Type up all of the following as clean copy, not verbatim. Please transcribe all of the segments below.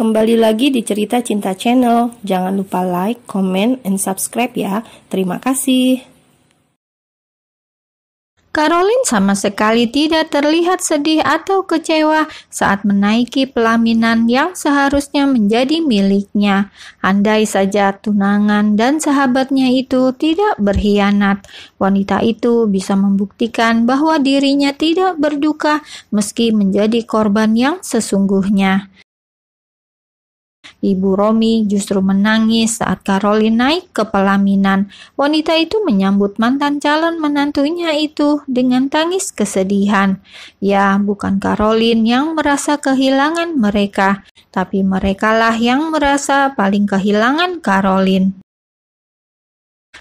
Kembali lagi di Cerita Cinta Channel. Jangan lupa like, comment, and subscribe ya. Terima kasih. Caroline sama sekali tidak terlihat sedih atau kecewa saat menaiki pelaminan yang seharusnya menjadi miliknya. Andai saja tunangan dan sahabatnya itu tidak berkhianat, wanita itu bisa membuktikan bahwa dirinya tidak berduka meski menjadi korban yang sesungguhnya. Ibu Romi justru menangis saat Caroline naik ke pelaminan. Wanita itu menyambut mantan calon menantunya itu dengan tangis kesedihan. Ya, bukan Caroline yang merasa kehilangan mereka, tapi merekalah yang merasa paling kehilangan Caroline.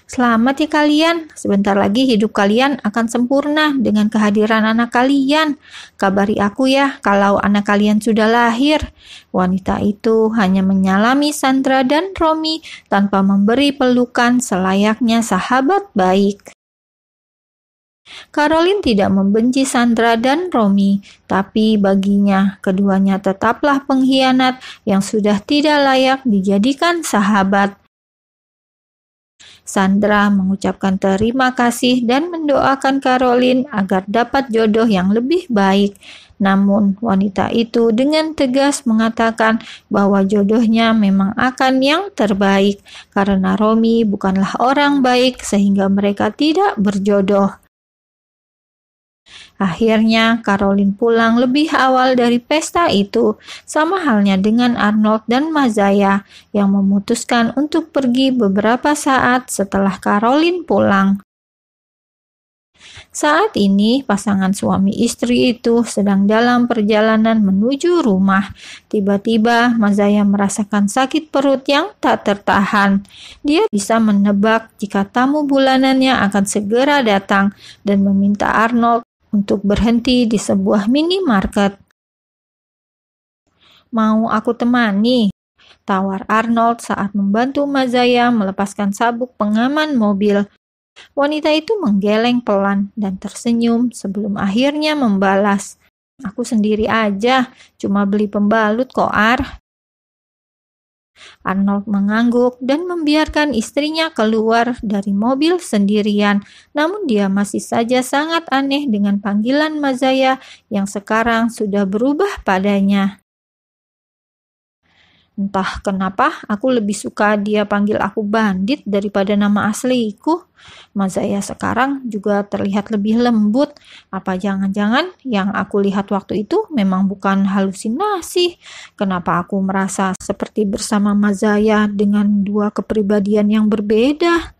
Selamat ya kalian, sebentar lagi hidup kalian akan sempurna dengan kehadiran anak kalian. Kabari aku ya kalau anak kalian sudah lahir. Wanita itu hanya menyalami Sandra dan Romi tanpa memberi pelukan selayaknya sahabat baik. Caroline tidak membenci Sandra dan Romi, tapi baginya keduanya tetaplah pengkhianat yang sudah tidak layak dijadikan sahabat. Sandra mengucapkan terima kasih dan mendoakan Caroline agar dapat jodoh yang lebih baik. Namun wanita itu dengan tegas mengatakan bahwa jodohnya memang akan yang terbaik karena Romi bukanlah orang baik sehingga mereka tidak berjodoh. Akhirnya Caroline pulang lebih awal dari pesta itu, sama halnya dengan Arnold dan Mazaya yang memutuskan untuk pergi beberapa saat setelah Caroline pulang. Saat ini pasangan suami istri itu sedang dalam perjalanan menuju rumah. Tiba-tiba Mazaya merasakan sakit perut yang tak tertahan. Dia bisa menebak jika tamu bulanannya akan segera datang dan meminta Arnold untuk berhenti di sebuah minimarket. "Mau aku temani?" tawar Arnold saat membantu Mazaya melepaskan sabuk pengaman mobil. Wanita itu menggeleng pelan dan tersenyum sebelum akhirnya membalas, "Aku sendiri aja, cuma beli pembalut kok, Ar." Arnold mengangguk dan membiarkan istrinya keluar dari mobil sendirian, namun dia masih saja sangat aneh dengan panggilan Mazaya yang sekarang sudah berubah padanya. "Entah kenapa aku lebih suka dia panggil aku bandit daripada nama asliku. Mazaya sekarang juga terlihat lebih lembut. Apa jangan-jangan yang aku lihat waktu itu memang bukan halusinasi? Kenapa aku merasa seperti bersama Mazaya dengan dua kepribadian yang berbeda?"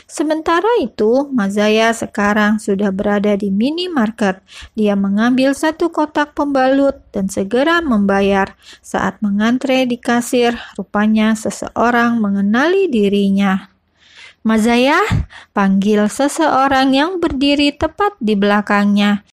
Sementara itu, Mazaya sekarang sudah berada di minimarket. Dia mengambil satu kotak pembalut dan segera membayar. Saat mengantre di kasir, rupanya seseorang mengenali dirinya. "Mazaya," panggil seseorang yang berdiri tepat di belakangnya.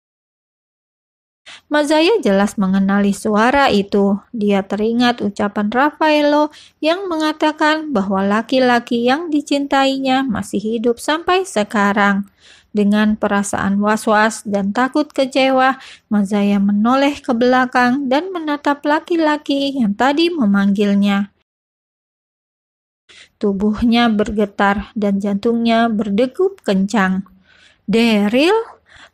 Mazaya jelas mengenali suara itu. Dia teringat ucapan Raffaello yang mengatakan bahwa laki-laki yang dicintainya masih hidup sampai sekarang. Dengan perasaan was-was dan takut kecewa, Mazaya menoleh ke belakang dan menatap laki-laki yang tadi memanggilnya. Tubuhnya bergetar dan jantungnya berdegup kencang. "Daryl?"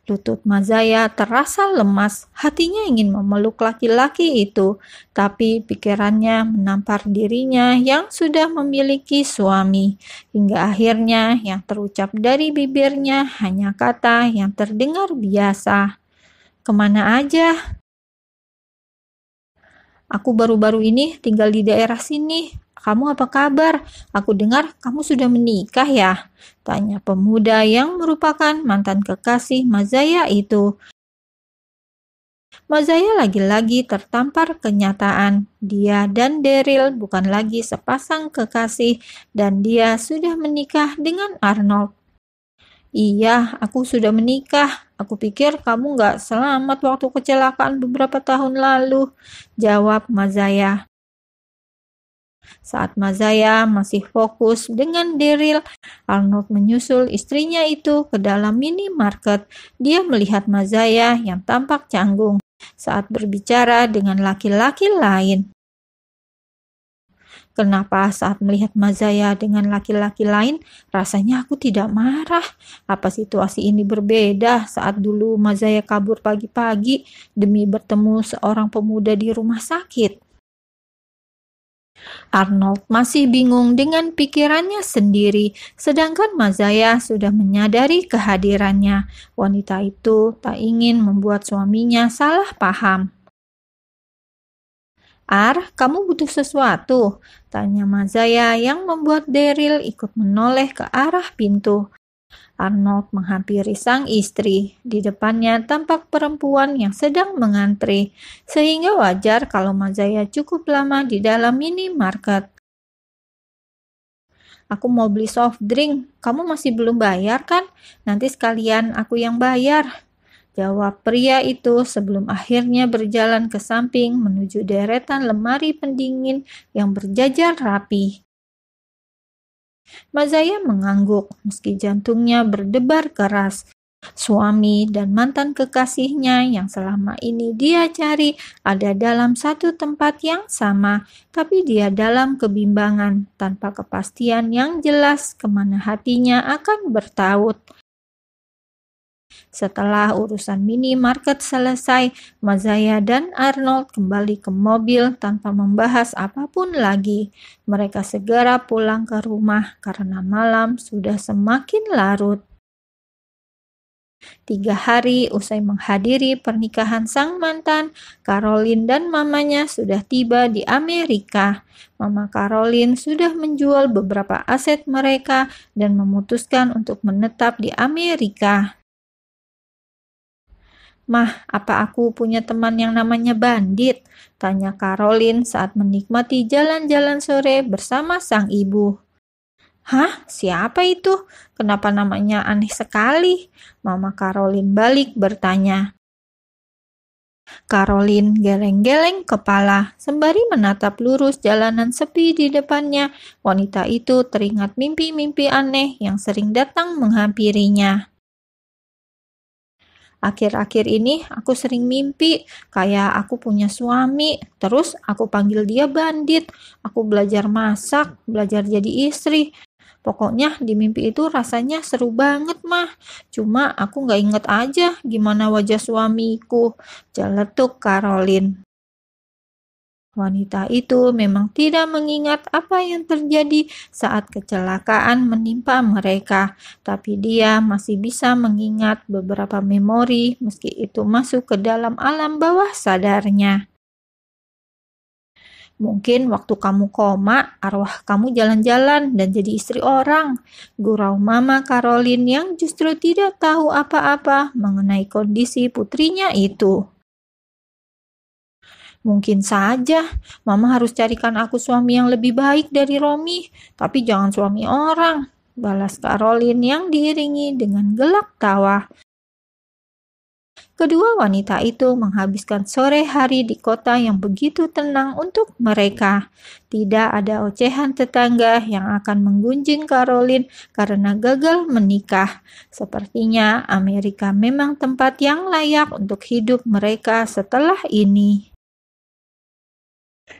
Lutut Mazaya terasa lemas. Hatinya ingin memeluk laki-laki itu, tapi pikirannya menampar dirinya yang sudah memiliki suami. Hingga akhirnya yang terucap dari bibirnya hanya kata yang terdengar biasa. "Kemana aja?" "Aku baru-baru ini tinggal di daerah sini. Kamu apa kabar? Aku dengar kamu sudah menikah ya?" tanya pemuda yang merupakan mantan kekasih Mazaya itu. Mazaya lagi-lagi tertampar kenyataan. Dia dan Daryl bukan lagi sepasang kekasih dan dia sudah menikah dengan Arnold. "Iya, aku sudah menikah. Aku pikir kamu gak selamat waktu kecelakaan beberapa tahun lalu," jawab Mazaya. Saat Mazaya masih fokus dengan Daryl, Arnold menyusul istrinya itu ke dalam minimarket. Dia melihat Mazaya yang tampak canggung. saat berbicara dengan laki-laki lain. Kenapa saat melihat Mazaya dengan laki-laki lain, rasanya aku tidak marah? Apa situasi ini berbeda saat dulu Mazaya kabur pagi-pagi demi bertemu seorang pemuda di rumah sakit? Arnold masih bingung dengan pikirannya sendiri, sedangkan Mazaya sudah menyadari kehadirannya. Wanita itu tak ingin membuat suaminya salah paham. Kamu butuh sesuatu? Tanya Mazaya yang membuat Daryl ikut menoleh ke arah pintu. Arnold menghampiri sang istri. Di depannya tampak perempuan yang sedang mengantri, sehingga wajar kalau Mazaya cukup lama di dalam minimarket. Aku mau beli soft drink. Kamu masih belum bayar kan? Nanti sekalian aku yang bayar, jawab pria itu sebelum akhirnya berjalan ke samping menuju deretan lemari pendingin yang berjajar rapi. Mazaya mengangguk meski jantungnya berdebar keras. Suami dan mantan kekasihnya yang selama ini dia cari ada dalam satu tempat yang sama, tapi dia dalam kebimbangan tanpa kepastian yang jelas kemana hatinya akan bertaut. Setelah urusan minimarket selesai, Mazaya dan Arnold kembali ke mobil tanpa membahas apapun lagi. Mereka segera pulang ke rumah karena malam sudah semakin larut. 3 hari usai menghadiri pernikahan sang mantan, Caroline dan mamanya sudah tiba di Amerika. Mama Caroline sudah menjual beberapa aset mereka dan memutuskan untuk menetap di Amerika. Mah, apa aku punya teman yang namanya Bandit? Tanya Caroline saat menikmati jalan-jalan sore bersama sang ibu. Hah? Siapa itu? Kenapa namanya aneh sekali? Mama Caroline balik bertanya. Caroline geleng-geleng kepala sembari menatap lurus jalanan sepi di depannya. Wanita itu teringat mimpi-mimpi aneh yang sering datang menghampirinya. Akhir-akhir ini aku sering mimpi kayak aku punya suami, terus aku panggil dia Bandit. Aku belajar masak, belajar jadi istri. Pokoknya di mimpi itu rasanya seru banget, Mah. Cuma aku gak inget aja gimana wajah suamiku, jeletuk Caroline. Wanita itu memang tidak mengingat apa yang terjadi saat kecelakaan menimpa mereka, tapi dia masih bisa mengingat beberapa memori meski itu masuk ke dalam alam bawah sadarnya. Mungkin waktu kamu koma, arwah kamu jalan-jalan dan jadi istri orang, gurau Mama Caroline yang justru tidak tahu apa-apa mengenai kondisi putrinya itu. Mungkin saja, Mama harus carikan aku suami yang lebih baik dari Romi, tapi jangan suami orang, balas Caroline yang diiringi dengan gelak tawa. Kedua wanita itu menghabiskan sore hari di kota yang begitu tenang untuk mereka. Tidak ada ocehan tetangga yang akan menggunjing Caroline karena gagal menikah. Sepertinya Amerika memang tempat yang layak untuk hidup mereka setelah ini.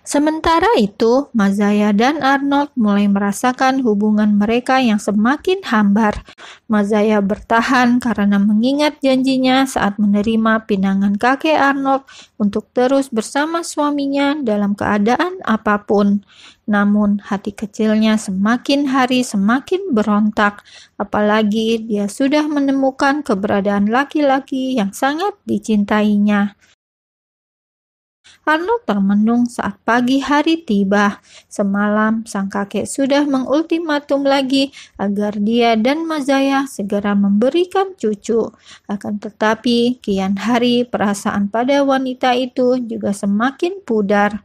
Sementara itu, Mazaya dan Arnold mulai merasakan hubungan mereka yang semakin hambar. Mazaya bertahan karena mengingat janjinya saat menerima pinangan kakek Arnold untuk terus bersama suaminya dalam keadaan apapun. Namun hati kecilnya semakin hari semakin berontak, apalagi dia sudah menemukan keberadaan laki-laki yang sangat dicintainya. Arnold termenung saat pagi hari tiba. Semalam, sang kakek sudah mengultimatum lagi agar dia dan Mazaya segera memberikan cucu. Akan tetapi, kian hari perasaan pada wanita itu juga semakin pudar.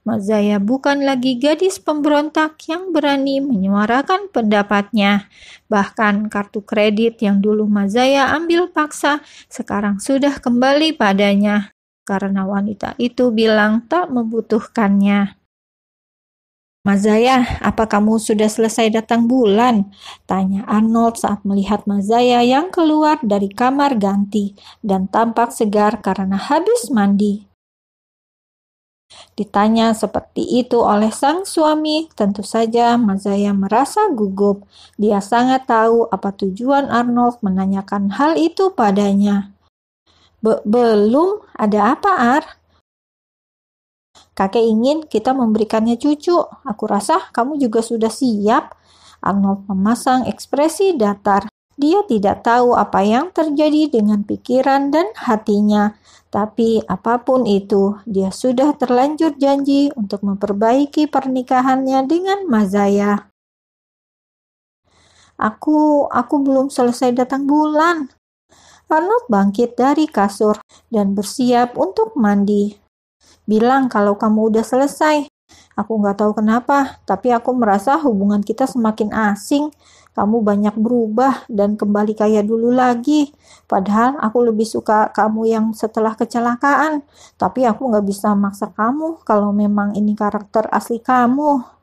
Mazaya bukan lagi gadis pemberontak yang berani menyuarakan pendapatnya. Bahkan kartu kredit yang dulu Mazaya ambil paksa sekarang sudah kembali padanya, karena wanita itu bilang tak membutuhkannya. Mazaya, apa kamu sudah selesai datang bulan? Tanya Arnold saat melihat Mazaya yang keluar dari kamar ganti dan tampak segar karena habis mandi. Ditanya seperti itu oleh sang suami, tentu saja Mazaya merasa gugup. Dia sangat tahu apa tujuan Arnold menanyakan hal itu padanya. Belum, ada apa, Ar? Kakek ingin kita memberikannya cucu. Aku rasa kamu juga sudah siap. Arnold memasang ekspresi datar. Dia tidak tahu apa yang terjadi dengan pikiran dan hatinya. Tapi apapun itu, dia sudah terlanjur janji untuk memperbaiki pernikahannya dengan Mazaya. Aku belum selesai datang bulan. Arnold bangkit dari kasur dan bersiap untuk mandi. Bilang kalau kamu udah selesai. Aku nggak tahu kenapa, tapi aku merasa hubungan kita semakin asing. Kamu banyak berubah dan kembali kayak dulu lagi. Padahal aku lebih suka kamu yang setelah kecelakaan. Tapi aku nggak bisa maksa kamu kalau memang ini karakter asli kamu.